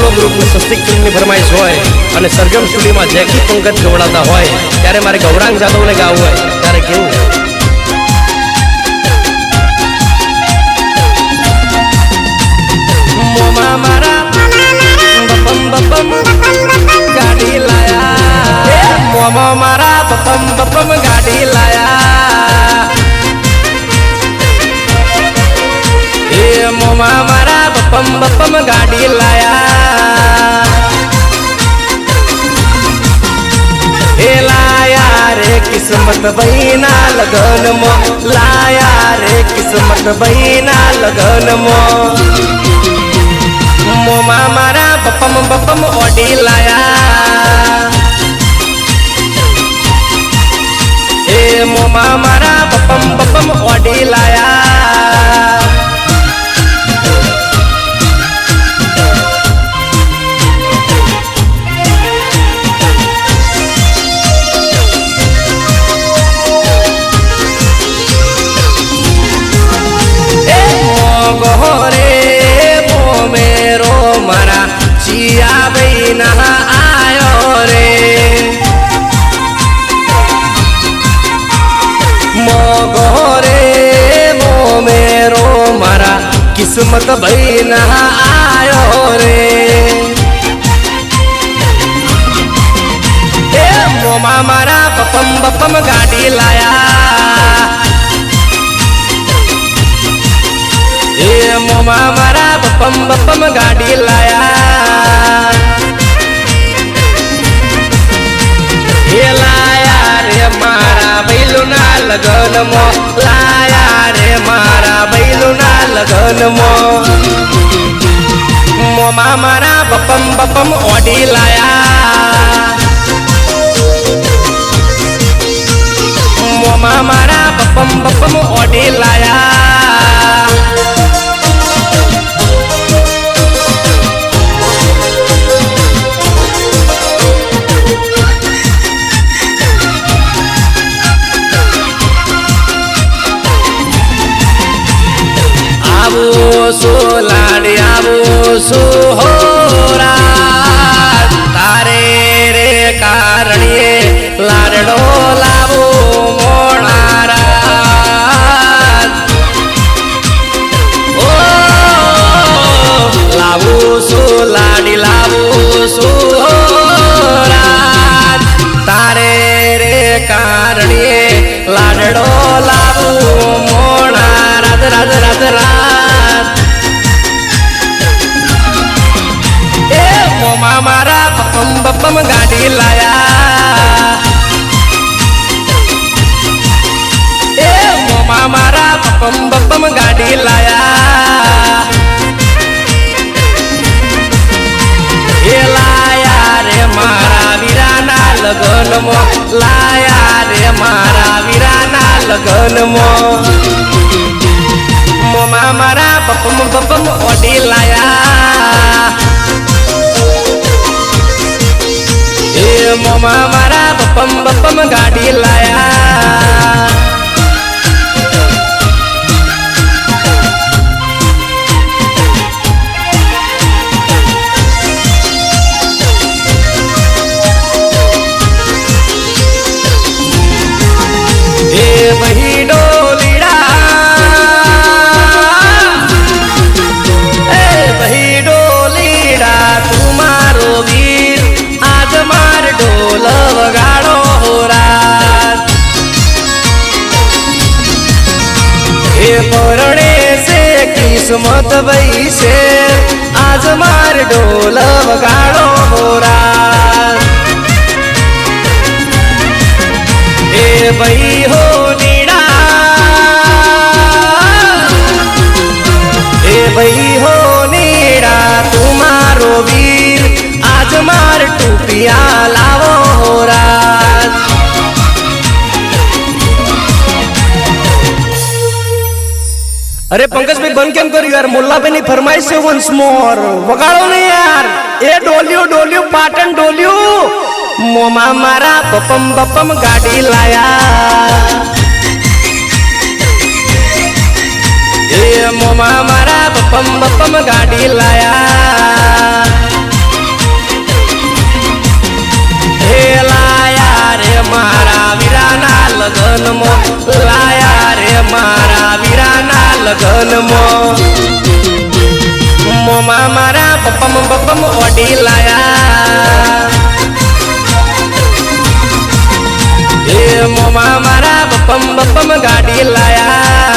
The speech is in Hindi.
सोलो ग्रुप में सस्ती फिल्म की फरमाइश होय અને સરગમ સ્ટુડિયો માં જેકી પંકજ ગવડાતા હોય ત્યારે મારે ગૌરાંગ જાદવ ને ગાવું હોય ત્યારે કેવું મોમા મારા બપમ બપમ ગાડી લાયા મોમા મારા બપમ બપમ ગાડી લાયા मोमा मारा बपम बपम गाड़ी लाया ए लाया रे किस्मत बहिना लगन मो लाया रे किस्मत बहिना लगन मो मोमा मारा बपम बपम ओडी लाया ए मोमा मारा बपम बपम ओडी लाया गोरे वो मेरो मरा चिया बहिना आयो रे मो गोरे वो मेरो मरा किस्मत बहिना आयो रे ए मोमा मारा बपम बपम गाड़ी लाया मोमा मारा बपम बपम गाड़ी लाया ये लाया रे मारा बैलुना लगन मो लाया रे मारा बैलुना लगन मो मोमा मारा बपम बपम ओडी लाया मोमा मारा बपम बपम ओडी लाया सो लाड़ी आवो सो होरा तारे रे कारणिये लाडो लावो मोणारा ओ लावो सो लाड़ी लावो सो होरा तारे रे कारणिये लाडो लावो मोणारा राज राज राज मोमा मारा बपम बपम गाड़ी लाया ए मोमा मारा बपम बपम गाड़ी लाया ये लाया रे मारा वीराना लगन मो लाया रे मारा वीराना लगन मो मोमा मारा बपम बपम ओडी लाया मोमा मारा बपम बपम गाड़ी लाया ए वही डोलीड़ा ए वही डोलीड़ा तुम्हारो वीर आज मार ढोल वगाड़ो हो रात ए परणे से किस्मत बई से आज मार ढोल वगाड़ो हो रात ए बई हो नीड़ा ए बई हो नीड़ा तुम्हारो वीर आज मार टूपिया लावो हो रात अरे पंकज भाई बंद केम करी यार मुल्ला भाई फरमाइश से वंस मोर वगाड़ो नहीं यार ए डोलियो डोलियो पाटन डोलियो मोमा मारा बपम बपम गाड़ी लाया ए मोमा मारा बपम बपम गाड़ी लाया લગન મોમા મારા બપમ ઓડી લાયા એ મોમા મારા બપમ ગાડી લાયા